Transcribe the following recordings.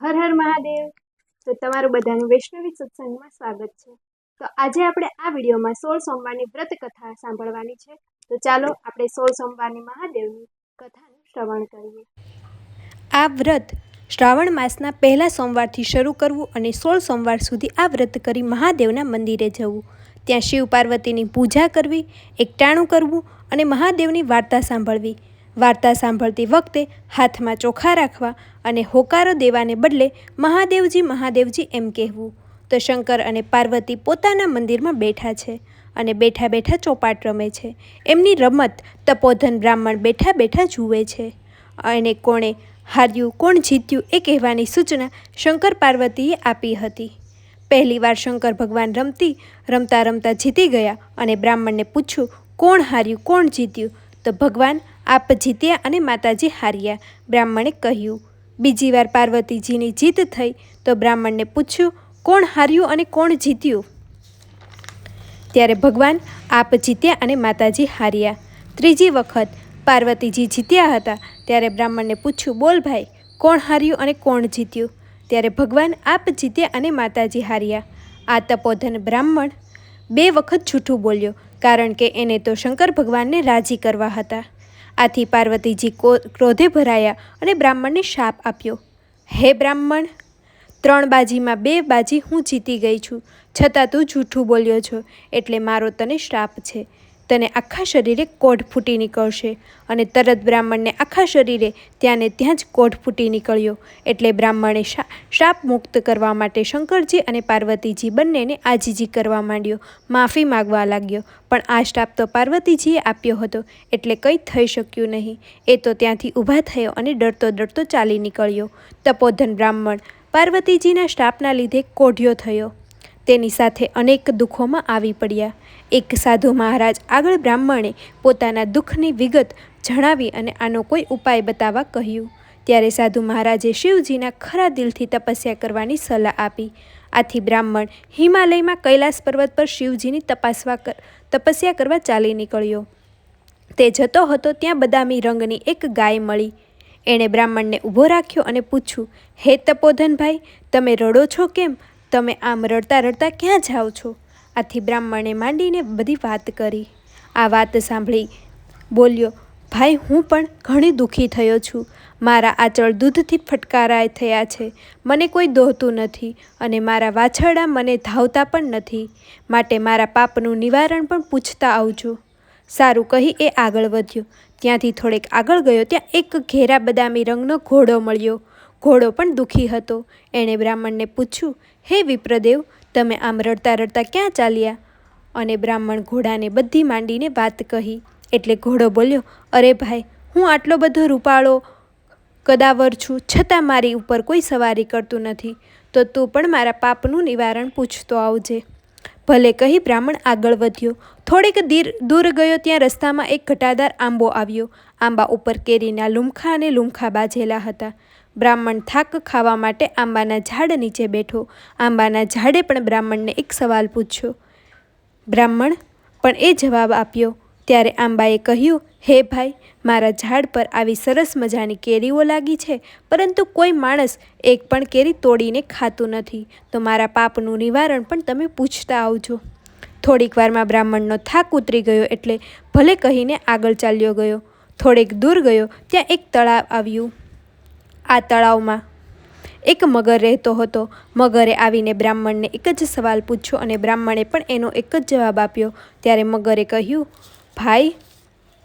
હર હર મહાદેવ. તો તમારું બધાનું વૈષ્ણવી સત્સંગમાં સ્વાગત છે. તો આજે આપણે આ વિડીયોમાં 16 સોમવારની વ્રત કથા સાંભળવાની છે. તો ચાલો આપણે 16 સોમવારની મહાદેવની કથાનું શ્રવણ કરીએ. આ વ્રત શ્રાવણ માસના પહેલા સોમવારથી શરૂ કરવું અને 16 સોમવાર સુધી આ વ્રત કરી મહાદેવના મંદિરે જવું, ત્યાં શિવ પાર્વતીની પૂજા કરવી, એકટાણું કરવું અને મહાદેવની વાર્તા સાંભળવી. વાર્તા સાંભળતી વખતે હાથમાં ચોખા રાખવા અને હોકારો દેવાને બદલે મહાદેવજી મહાદેવજી એમ કહેવું. તો શંકર અને પાર્વતી પોતાના મંદિરમાં બેઠા છે અને બેઠા બેઠા ચોપાટ રમે છે. એમની રમત તપોધન બ્રાહ્મણ બેઠા બેઠા જુએ છે અને કોણે હાર્યું કોણ જીત્યું એ કહેવાની સૂચના શંકર પાર્વતીએ આપી હતી. પહેલીવાર શંકર ભગવાન રમતા રમતા જીતી ગયા અને બ્રાહ્મણને પૂછ્યું, કોણ હાર્યું કોણ જીત્યું? તો ભગવાન, આપ જીત્યા અને માતાજી હાર્યા, બ્રાહ્મણે કહ્યું. બીજી વાર પાર્વતીજીની જીત થઈ તો બ્રાહ્મણને પૂછ્યું, કોણ હાર્યું અને કોણ જીત્યું? ત્યારે ભગવાન, આપ જીત્યા અને માતાજી હાર્યા. ત્રીજી વખત પાર્વતીજી જીત્યા હતા ત્યારે બ્રાહ્મણને પૂછ્યું, બોલ ભાઈ, કોણ હાર્યું અને કોણ જીત્યું? ત્યારે ભગવાન, આપ જીત્યા અને માતાજી હાર્યા. આ તપોધન બ્રાહ્મણ 2 વખત જૂઠું બોલ્યો, કારણ કે એને તો શંકર ભગવાનને રાજી કરવા હતા. આથી પાર્વતીજી ક્રોધે ભરાયા અને બ્રાહ્મણને શાપ આપ્યો. હે બ્રાહ્મણ, 3 બાજીમાં 2 બાજી હું જીતી ગઈ છું, છતાં તું જૂઠું બોલ્યો છો, એટલે મારો તને શ્રાપ છે. તને આખા શરીરે કોઢ ફૂટી નીકળશે. અને તરત બ્રાહ્મણને આખા શરીરે ત્યાં ને ત્યાં જ કોઢ ફૂટી નીકળ્યો. એટલે બ્રાહ્મણે શાપ મુક્ત કરવા માટે શંકરજી અને પાર્વતીજી બંનેને આજીજી કરવા માંડ્યો, માફી માગવા લાગ્યો. પણ આ શ્રાપ તો પાર્વતીજીએ આપ્યો હતો એટલે કંઈ થઈ શક્યું નહીં. એ તો ત્યાંથી ઊભા થયો અને ડરતો ડરતો ચાલી નીકળ્યો. તપોધન બ્રાહ્મણ પાર્વતીજીના શ્રાપના લીધે કોઢિયો થયો. તેની સાથે અનેક દુઃખોમાં આવી પડ્યા. એક સાધુ મહારાજ આગળ બ્રાહ્મણે પોતાના દુઃખની વિગત જણાવી અને આનો કોઈ ઉપાય બતાવવા કહ્યું. ત્યારે સાધુ મહારાજે શિવજીના ખરા દિલથી તપસ્યા કરવાની સલાહ આપી. આથી બ્રાહ્મણ હિમાલયમાં કૈલાસ પર્વત પર શિવજીની તપસ્યા કરવા ચાલી નીકળ્યો. તે જતો હતો ત્યાં બદામી રંગની એક ગાય મળી. એણે બ્રાહ્મણને ઊભો રાખ્યો અને પૂછ્યું, હે તપોધનભાઈ, તમે રડો છો કેમ? તમે આમ રડતા રડતા ક્યાં જાઓ છો? આથી બ્રાહ્મણે માંડીને બધી વાત કરી. આ વાત સાંભળી બોલ્યો, ભાઈ, હું પણ ઘણી દુઃખી થયો છું. મારા આંચળ દૂધથી ફટકારાય થયા છે. મને કોઈ દોહતું નથી અને મારા વાછરડા મને ધાવતા પણ નથી. માટે મારા પાપનું નિવારણ પણ પૂછતા આવજો. સારું કહી એ આગળ વધ્યો. ત્યાંથી થોડેક આગળ ગયો ત્યાં એક ઘેરા બદામી રંગનો ઘોડો મળ્યો. ઘોડો પણ દુઃખી હતો. એણે બ્રાહ્મણને પૂછ્યું, હે વિપ્રદેવ, તમે આમ રડતા રડતા ક્યાં ચાલ્યા? અને બ્રાહ્મણ ઘોડાને બધી માંડીને વાત કહી. એટલે ઘોડો બોલ્યો, અરે ભાઈ, હું આટલો બધો રૂપાળો કદાવર છું, છતાં મારી ઉપર કોઈ સવારી કરતું નથી. તો તું પણ મારા પાપનું નિવારણ પૂછતો આવજે. ભલે કહી બ્રાહ્મણ આગળ વધ્યો. થોડેક દૂર ગયો ત્યાં રસ્તામાં એક ઘટાદાર આંબો આવ્યો. આંબા ઉપર કેરીના લૂમખા અને લૂમખા બાજેલા હતા. બ્રાહ્મણ થાક ખાવા માટે આંબાના ઝાડ નીચે બેઠો. આંબાના ઝાડે પણ બ્રાહ્મણને એક સવાલ પૂછ્યો. બ્રાહ્મણ પણ એ જવાબ આપ્યો. ત્યારે આંબાએ કહ્યું, હે ભાઈ, મારા ઝાડ પર આવી સરસ મજાની કેરીઓ લાગી છે, પરંતુ કોઈ માણસ એક પણ કેરી તોડીને ખાતું નથી. તો મારા પાપનું નિવારણ પણ તમે પૂછતા આવજો. થોડીક વારમાં બ્રાહ્મણનો થાક ઉતરી ગયો એટલે ભલે કહીને આગળ ચાલ્યો ગયો. થોડેક દૂર ગયો ત્યાં એક તળાવ આવ્યું. આ તળાવમાં એક મગર રહેતો હતો. મગરે આવીને બ્રાહ્મણને એક જ સવાલ પૂછ્યો અને બ્રાહ્મણે પણ એનો એક જ જવાબ આપ્યો. ત્યારે મગરે કહ્યું, ભાઈ,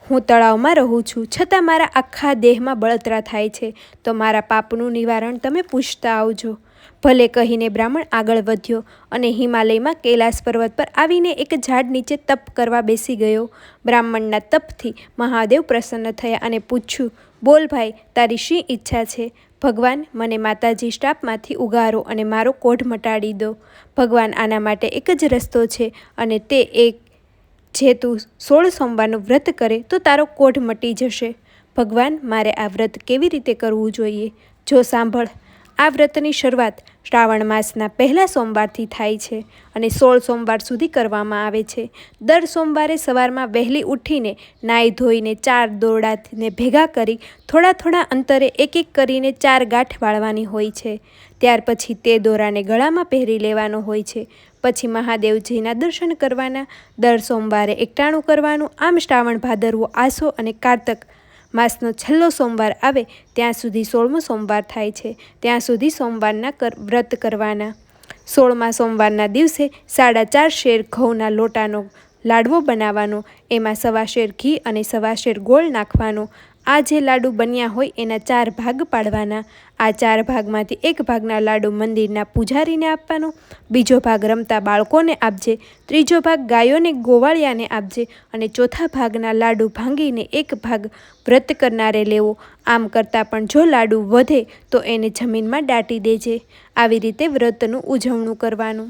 હું તળાવમાં રહું છું, છતાં મારા આખા દેહમાં બળતરા થાય છે. તો મારા પાપનું નિવારણ તમે પૂછતા આવજો. ભલે કહીને બ્રાહ્મણ આગળ વધ્યો અને હિમાલયમાં કૈલાસ પર્વત પર આવીને એક ઝાડ નીચે તપ કરવા બેસી ગયો. બ્રાહ્મણના તપથી મહાદેવ પ્રસન્ન થયા અને પૂછ્યું, બોલ ભાઈ, તારી શી ઈચ્છા છે? ભગવાન, મને માતાજી શ્રાપમાંથી ઉગારો અને મારો કોઢ મટાડી દો. ભગવાન, આના માટે એક જ રસ્તો છે અને તે એક જે તું 16 સોમવારનું વ્રત કરે તો તારો કોઢ મટી જશે. ભગવાન, મારે આ વ્રત કેવી રીતે કરવું જોઈએ? જો સાંભળ, આ વ્રતની શરૂઆત શ્રાવણ માસના પહેલા સોમવારથી થાય છે અને 16 સોમવાર સુધી કરવામાં આવે છે. દર સોમવારે સવારમાં વહેલી ઉઠીને નાહી ધોઈને 4 દોરડાને ભેગા કરી થોડા અંતરે એક કરીને 4 ગાંઠ વાળવાની હોય છે. ત્યાર પછી તે દોરાને ગળામાં પહેરી લેવાનો હોય છે. પછી મહાદેવજીના દર્શન કરવાના. દર સોમવારે એકટાણું કરવાનું. આમ શ્રાવણ, ભાદરવો, આસો અને કારતક માસનો છેલ્લો સોમવાર આવે ત્યાં સુધી 16મો સોમવાર થાય છે. ત્યાં સુધી સોમવારના વ્રત કરવાના. 16મા સોમવારના દિવસે 4.5 શેર ઘઉંના લોટાનો લાડવો બનાવવાનો. એમાં 1.25 શેર ઘી અને 1.25 શેર ગોળ નાખવાનો. આ જે લાડુ બન્યા હોય એના 4 ભાગ પાડવાના. આ 4 ભાગમાંથી એક ભાગના લાડુ મંદિરના પૂજારીને આપવાનો, બીજો ભાગ રમતા બાળકોને આપજે, ત્રીજો ભાગ ગાયોને ગોવાળિયાને આપજે અને ચોથા ભાગના લાડુ ભાંગીને એક ભાગ વ્રત કરનારે લેવો. આમ કરતાં પણ જો લાડુ વધે તો એને જમીનમાં દાટી દેજે. આવી રીતે વ્રતનું ઉજવણું કરવાનું.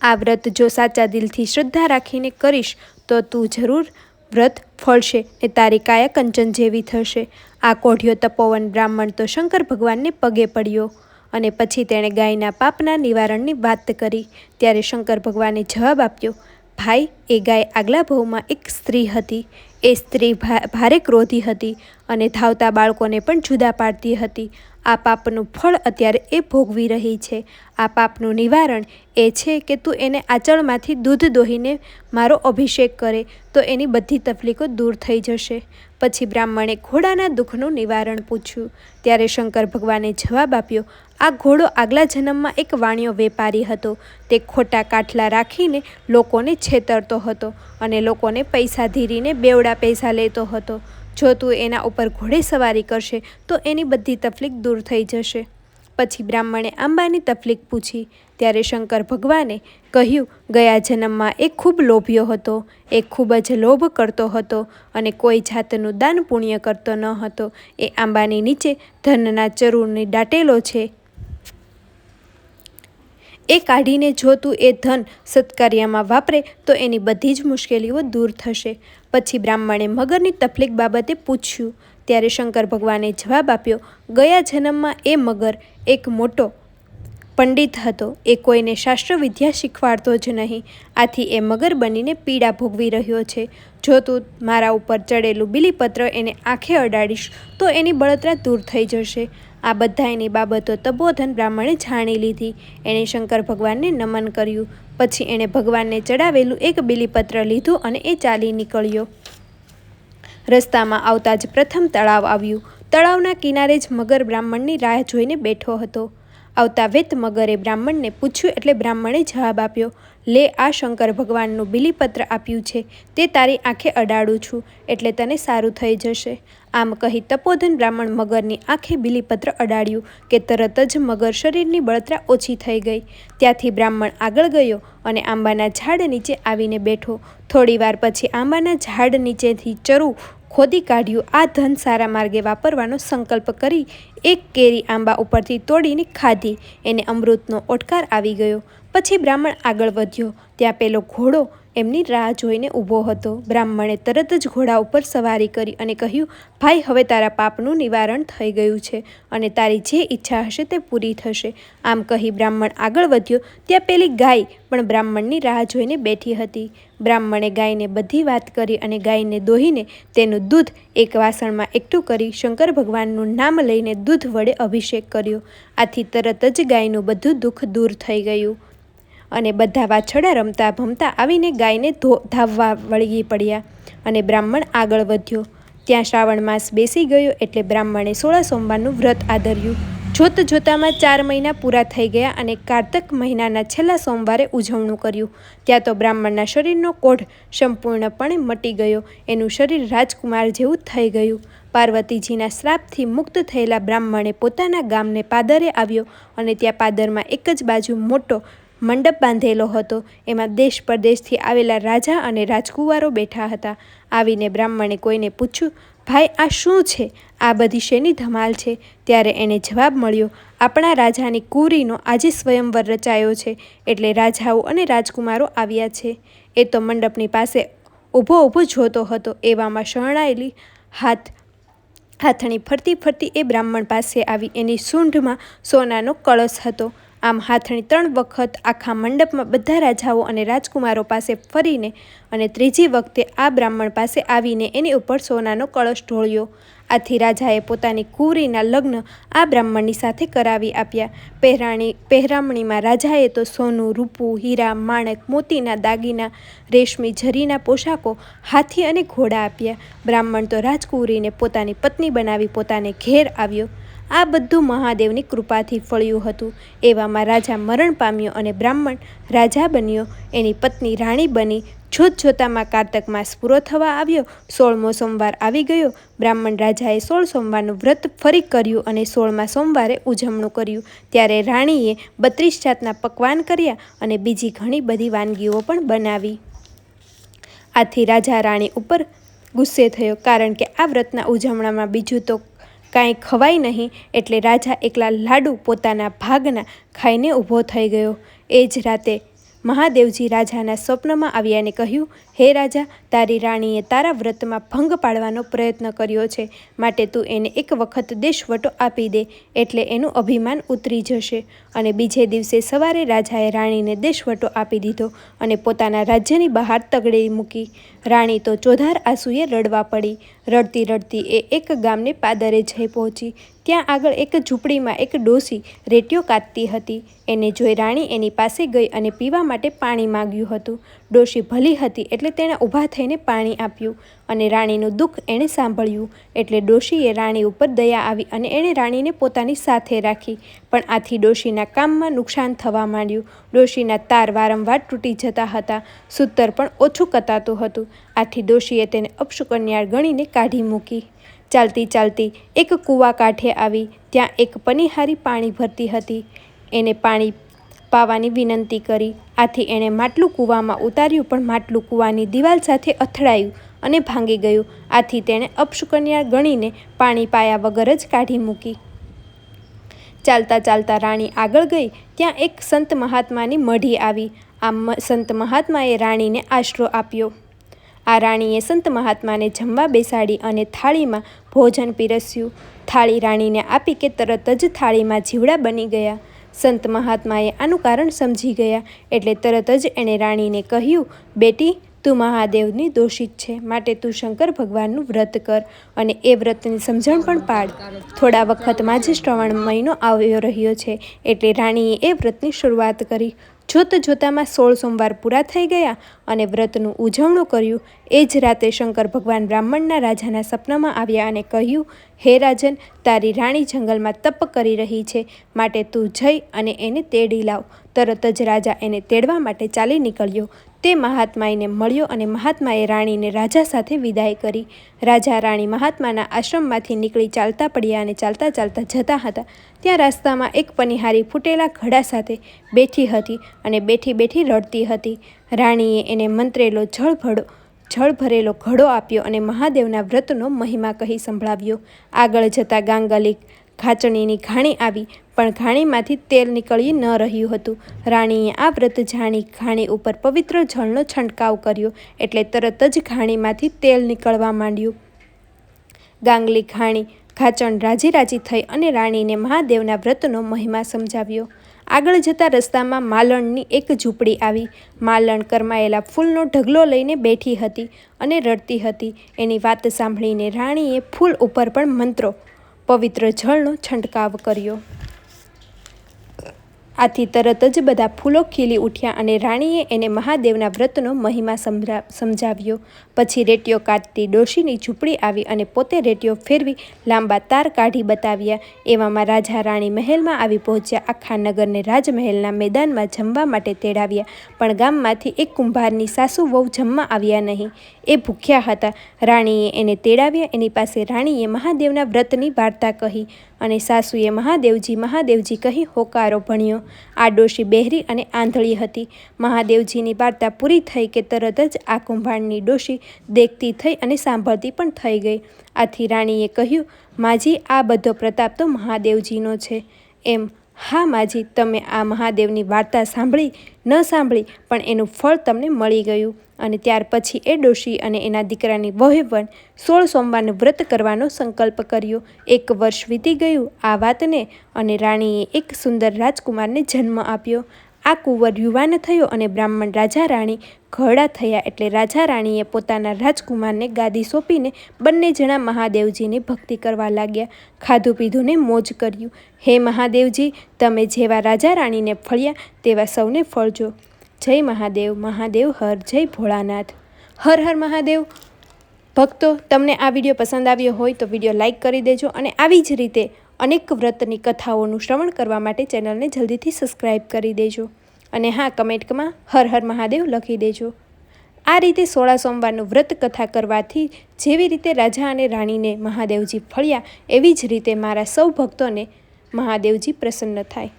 આ વ્રત જો સાચા દિલથી શ્રદ્ધા રાખીને કરીશ તો તું જરૂર વ્રત ફળશે ને તારી કાયા કંચન જેવી થશે. આ કોઢિયો તપોવન બ્રાહ્મણ તો શંકર ભગવાનને પગે પડ્યો અને પછી તેણે ગાયના પાપના નિવારણની વાત કરી. ત્યારે શંકર ભગવાને જવાબ આપ્યો, ભાઈ, એ ગાય આગલા ભવમાં એક સ્ત્રી હતી. એ સ્ત્રી ભારે ક્રોધી હતી અને ધાવતા બાળકોને પણ જુદા પાડતી હતી. આ પાપનું ફળ અત્યારે એ ભોગવી રહી છે. આ પાપનું નિવારણ એ છે કે તું એને આંચળમાંથી દૂધ દોહીને મારો અભિષેક કરે તો એની બધી તકલીફો દૂર થઈ જશે. પછી બ્રાહ્મણે ઘોડાના દુઃખનું નિવારણ પૂછ્યું. ત્યારે શંકર ભગવાને જવાબ આપ્યો, આ ઘોડો આગલા જન્મમાં એક વાણિયો વેપારી હતો. તે ખોટા કાઠલા રાખીને લોકોને છેતરતો હતો અને લોકોને પૈસા ધીરીને બેવડા પૈસા લેતો હતો. જો તું એના ઉપર ઘોડે સવારી કરશે તો એની બધી તકલીફ દૂર થઈ જશે. પછી બ્રાહ્મણે આંબાની તકલીફ પૂછી. ત્યારે શંકર ભગવાને કહ્યું, ગયા જન્મમાં એ ખૂબ લોભિયો હતો. એ ખૂબ જ લોભ કરતો હતો અને કોઈ જાતનું દાન પુણ્ય કરતો ન હતો. એ આંબાની નીચે ધનના ચરૂરને દાટેલો છે. એ કાઢીને જો તું એ ધન સત્કાર્યમાં વાપરે તો એની બધી જ મુશ્કેલીઓ દૂર થશે. પછી બ્રાહ્મણે મગરની તકલીફ બાબતે પૂછ્યું. ત્યારે શંકર ભગવાને જવાબ આપ્યો, ગયા જન્મમાં એ મગર એક મોટો પંડિત હતો. એ કોઈને શાસ્ત્ર વિદ્યા શીખવાડતો જ નહીં. આથી એ મગર બનીને પીડા ભોગવી રહ્યો છે. જો તું મારા ઉપર ચડેલું બીલીપત્ર એને આંખે અડાડીશ તો એની બળતરા દૂર થઈ જશે. આ બધાની બાબતો તપોધન બ્રાહ્મણે જાણી લીધી. એણે શંકર ભગવાનને નમન કર્યું. પછી એણે ભગવાનને ચડાવેલું એક બીલીપત્ર લીધું અને એ ચાલી નીકળ્યો. રસ્તામાં આવતા જ પ્રથમ તળાવ આવ્યું. તળાવના કિનારે જ મગર બ્રાહ્મણની રાહ જોઈને બેઠો હતો. આવતા વેત મગરે બ્રાહ્મણને પૂછ્યું એટલે બ્રાહ્મણે જવાબ આપ્યો, લે, આ શંકર ભગવાનનું બીલીપત્ર આપ્યું છે. તે તારી આંખે અડાડું છું એટલે તને સારું થઈ જશે. આમ કહી તપોધન બ્રાહ્મણ મગરની આંખે બીલીપત્ર અડાડ્યું કે તરત જ મગર શરીરની બળતરા ઓછી થઈ ગઈ. ત્યાંથી બ્રાહ્મણ આગળ ગયો અને આંબાના ઝાડ નીચે આવીને બેઠો. થોડી વાર પછી આંબાના ઝાડ નીચેથી ચરું ખોદી કાઢ્યું. આ ધન સારા માર્ગે વાપરવાનો સંકલ્પ કરી એક કેરી આંબા ઉપરથી તોડીને ખાધી. એને અમૃતનો ઓટકાર આવી ગયો. પછી બ્રાહ્મણ આગળ વધ્યો. ત્યાં પેલો ઘોડો એમની રાહ જોઈને ઊભો હતો. બ્રાહ્મણે તરત જ ઘોડા ઉપર સવારી કરી અને કહ્યું, ભાઈ, હવે તારા પાપનું નિવારણ થઈ ગયું છે અને તારી જે ઈચ્છા હશે તે પૂરી થશે. આમ કહી બ્રાહ્મણ આગળ વધ્યો. ત્યાં પેલી ગાય પણ બ્રાહ્મણની રાહ જોઈને બેઠી હતી. બ્રાહ્મણે ગાયને બધી વાત કરી અને ગાયને દોહીને તેનું દૂધ એક વાસણમાં એકઠું કરી શંકર ભગવાનનું નામ લઈને દૂધ વડે અભિષેક કર્યો. આથી તરત જ ગાયનું બધું દુઃખ દૂર થઈ ગયું અને બધા વાછરડા રમતા ભમતા આવીને ગાયને ધાવવા વળગી પડ્યા અને બ્રાહ્મણ આગળ વધ્યો. ત્યાં શ્રાવણ માસ બેસી ગયો એટલે બ્રાહ્મણે 16 સોમવારનું વ્રત આદર્યું. જોત જોતામાં 4 મહિના પૂરા થઈ ગયા અને કારતક મહિનાના છેલ્લા સોમવારે ઉજવણું કર્યું. ત્યાં તો બ્રાહ્મણના શરીરનો કોઢ સંપૂર્ણપણે મટી ગયો. એનું શરીર રાજકુમાર જેવું થઈ ગયું. પાર્વતીજીના શ્રાપથી મુક્ત થયેલા બ્રાહ્મણે પોતાના ગામને પાદરે આવ્યો અને ત્યાં પાદરમાં એક જ બાજુ મોટો મંડપ બાંધેલો હતો. એમાં દેશ પરદેશથી આવેલા રાજા અને રાજકુંવારો બેઠા હતા. આવીને બ્રાહ્મણે કોઈને પૂછ્યું, ભાઈ, આ શું છે? આ બધી શેની ધમાલ છે? ત્યારે એને જવાબ મળ્યો, આપણા રાજાની કુંવરીનો આજે સ્વયંવર રચાયો છે એટલે રાજાઓ અને રાજકુમારો આવ્યા છે. એ તો મંડપની પાસે ઊભો જોતો હતો. એવામાં શરણાયેલી હાથ હાથણી ફરતી ફરતી એ બ્રાહ્મણ પાસે આવી. એની સૂંઢમાં સોનાનો કળશ હતો. આમ હાથણી 3 વખત આખા મંડપમાં બધા રાજાઓ અને રાજકુમારો પાસે ફરીને અને ત્રીજી વખતે આ બ્રાહ્મણ પાસે આવીને એની ઉપર સોનાનો કળશ ઢોળ્યો. આથી રાજાએ પોતાની કુંવરીના લગ્ન આ બ્રાહ્મણની સાથે કરાવી આપ્યા. પહેરામણીમાં રાજાએ તો સોનું, રૂપું, હીરા, માણેક, મોતીના દાગીના, રેશમી ઝરીના પોશાકો, હાથી અને ઘોડા આપ્યા. બ્રાહ્મણ તો રાજકુંવરીને પોતાની પત્ની બનાવી પોતાને ઘેર આવ્યો. આ બધું મહાદેવની કૃપાથી ફળ્યું હતું. એવામાં રાજા મરણ પામ્યો અને બ્રાહ્મણ રાજા બન્યો. એની પત્ની રાણી બની. જોતજોતામાં કારતક માસ પૂરો થવા આવ્યો. 16મો સોમવાર આવી ગયો. બ્રાહ્મણ રાજાએ 16 સોમવારનું વ્રત ફરી કર્યું અને 16મા સોમવારે ઉજવણું કર્યું. ત્યારે રાણીએ 32 જાતના પકવાન કર્યા અને બીજી ઘણી બધી વાનગીઓ પણ બનાવી. આથી રાજા રાણી ઉપર ગુસ્સે થયો, કારણ કે આ વ્રતના ઉજવણામાં બીજું તો કાંઈ ખવાય નહીં. એટલે રાજા એકલા લાડુ પોતાના ભાગના ખાઈને ઊભો થઈ ગયો. એ જ રાતે મહાદેવજી રાજાના સ્વપ્નમાં આવ્યા અને કહ્યું, હે રાજા, તારી રાણીએ તારા વ્રતમાં ભંગ પાડવાનો પ્રયત્ન કર્યો છે, માટે તું એને એક વખત દેશવટો આપી દે, એટલે એનું અભિમાન ઉતરી જશે. અને બીજે દિવસે સવારે રાજાએ રાણીને દેશવટો આપી દીધો અને પોતાના રાજ્યની બહાર તગડી મૂકી. રાણી તો ચોધાર આંસુએ રડવા પડી. રડતી રડતી એ એક ગામને પાદરે જઈ પહોંચી. ત્યાં આગળ એક ઝૂંપડીમાં એક ડોસી રેટીઓ કાતતી હતી. એને જોઈ રાણી એની પાસે ગઈ અને પીવા માટે પાણી માંગ્યું હતું. ડોશી ભલી હતી એટલે તેણે ઊભા થઈને પાણી આપ્યું અને રાણીનું દુઃખ એણે સાંભળ્યું. એટલે ડોશીએ રાણી ઉપર દયા આવી અને એણે રાણીને પોતાની સાથે રાખી. પણ આથી ડોશીના કામમાં નુકસાન થવા માંડ્યું. ડોશીના તાર વારંવાર તૂટી જતા હતા. સૂતર પણ ઓછું કતાતું હતું. આથી ડોશીએ તેને અપશુકન્યાળ ગણીને કાઢી મૂકી. ચાલતી ચાલતી એક કૂવા કાંઠે આવી. ત્યાં એક પનીહારી પાણી ભરતી હતી. એને પાણી પાવાની વિનંતી કરી. આથી એણે માટલું કૂવામાં ઉતાર્યું, પણ માટલું કૂવાની દિવાલ સાથે અથડાયું અને ભાંગી ગયું. આથી તેણે અપશુકન્યાળ ગણીને પાણી પાયા વગર જ કાઢી મૂકી. ચાલતા ચાલતા રાણી આગળ ગઈ. ત્યાં એક સંત મહાત્માની મઢી આવી. આ સંત મહાત્માએ રાણીને આશરો આપ્યો. આ રાણીએ સંત મહાત્માને જમવા બેસાડી અને થાળીમાં ભોજન પીરસ્યું. થાળી રાણીને આપી કે તરત જ થાળીમાં જીવડા બની ગયા. સંત મહાત્માએ આનું કારણ સમજી ગયા એટલે તરત જ એણે રાણીને કહ્યું, બેટી, તું મહાદેવની દોષિત છે, માટે તું શંકર ભગવાનનું વ્રત કર અને એ વ્રતની સમજણ પણ પાડ. થોડા વખતમાં જ શ્રવણ મહિનો આવ્યો રહ્યો છે એટલે રાણીએ એ વ્રતની શરૂઆત કરી. જોત જોતામાં 16 સોમવાર પૂરા થઈ ગયા અને વ્રતનું ઉજવણું કર્યું. એ જ રાતે શંકર ભગવાન બ્રાહ્મણના રાજાના સપનામાં આવ્યા અને કહ્યું, હે રાજન, તારી રાણી જંગલમાં તપ કરી રહી છે, માટે તું જઈ અને એને તેડી લાવ. તરત જ રાજા એને તેડવા માટે ચાલી નીકળ્યો. તે મહાત્માને મળ્યો અને મહાત્માએ રાણીને રાજા સાથે વિદાય કરી. રાજા રાણી મહાત્માના આશ્રમમાંથી નીકળી ચાલતા પડ્યા અને ચાલતા ચાલતા જતા હતા. ત્યાં રસ્તામાં એક પનીહારી ફૂટેલા ઘડા સાથે બેઠી હતી અને બેઠી બેઠી રડતી હતી. રાણીએ એને મંત્રેલો જળ ભરેલો ઘડો આપ્યો અને મહાદેવના વ્રતનો મહિમા કહી સંભળાવ્યો. આગળ જતાં ગાંગલિક ખાચણીની ઘાણી આવી, પણ ઘાણીમાંથી તેલ નીકળી ન રહ્યું હતું. રાણીએ આ વ્રત જાણી ઘાણી ઉપર પવિત્ર જળનો છંટકાવ કર્યો એટલે તરત જ ઘાણીમાંથી તેલ નીકળવા માંડ્યું. ગાંગલી ખાચણ રાજી રાજી થઈ અને રાણીને મહાદેવના વ્રતનો મહિમા સમજાવ્યો. આગળ જતા રસ્તામાં માલણની એક ઝૂંપડી આવી. માલણ કરમાયેલા ફૂલનો ઢગલો લઈને બેઠી હતી અને રડતી હતી. એની વાત સાંભળીને રાણીએ ફૂલ ઉપર પણ મંત્રો પવિત્ર જળનો છંટકાવ કર્યો. આથી તરત જ બધા ફૂલો ખીલી ઉઠ્યા અને રાણીએ એને મહાદેવના વ્રતનો મહિમા સમજાવ્યો. પછી રેટીઓ કાઢતી ડોશીની ઝૂંપડી આવી અને પોતે રેટીઓ ફેરવી લાંબા તાર કાઢી બતાવ્યા. એવામાં રાજા રાણી મહેલમાં આવી પહોંચ્યા. આખા નગરને રાજમહેલના મેદાનમાં જમવા માટે તેડાવ્યા, પણ ગામમાંથી એક કુંભારની સાસુ વહુ જમવા આવ્યા નહીં. એ ભૂખ્યા હતા. રાણીએ એને તેડાવ્યા. એની પાસે રાણીએ મહાદેવના વ્રતની વાર્તા કહી અને સાસુએ મહાદેવજી કહી હોકારો ભણ્યો. આ ડોશી બહેરી અને આંધળી હતી. મહાદેવજીની વાર્તા પૂરી થઈ કે તરત જ આ કુંભારની ડોશી દેખતી થઈ અને સાંભળતી પણ થઈ ગઈ. આથી રાણીએ કહ્યું, માજી, આ બધો પ્રતાપ તો મહાદેવજીનો છે. એમ હા માજી, તમે આ મહાદેવની વાર્તા સાંભળી ન સાંભળી, પણ એનું ફળ તમને મળી ગયું. અને ત્યાર પછી એ ડોશી અને એના દીકરાની વહુએ 16 સોમવારનું વ્રત કરવાનો સંકલ્પ કર્યો. 1 વર્ષ વીતી ગયું આ વાતને, અને રાણીએ એક સુંદર રાજકુમારને જન્મ આપ્યો. આ કુંવર યુવાન થયો અને બ્રાહ્મણ રાજા રાણી ઘરડા થયા. એટલે રાજા રાણીએ પોતાના રાજકુમારને ગાદી સોંપીને બંને જણા મહાદેવજીની ભક્તિ કરવા લાગ્યા. ખાધું પીધું ને મોજ કર્યું. હે મહાદેવજી, તમે જેવા રાજા રાણીને ફળ્યા તેવા સૌને ફળજો. જય મહાદેવ. મહાદેવ હર. જય ભોળાનાથ. હર હર મહાદેવ. ભક્તો, તમને આ વિડીયો પસંદ આવ્યો હોય તો વિડીયો લાઇક કરી દેજો, અને આવી જ રીતે અનેક વ્રતની કથાઓનું શ્રવણ કરવા માટે ચેનલને જલ્દીથી સબસ્ક્રાઈબ કરી દેજો. અને હા, કમેન્ટમાં હર હર મહાદેવ લખી દેજો. આ રીતે 16 સોમવારનું વ્રત કથા કરવાથી જેવી રીતે રાજા અને રાણીને મહાદેવજી ફળ્યા, એવી જ રીતે મારા સૌ ભક્તોને મહાદેવજી પ્રસન્ન થાય.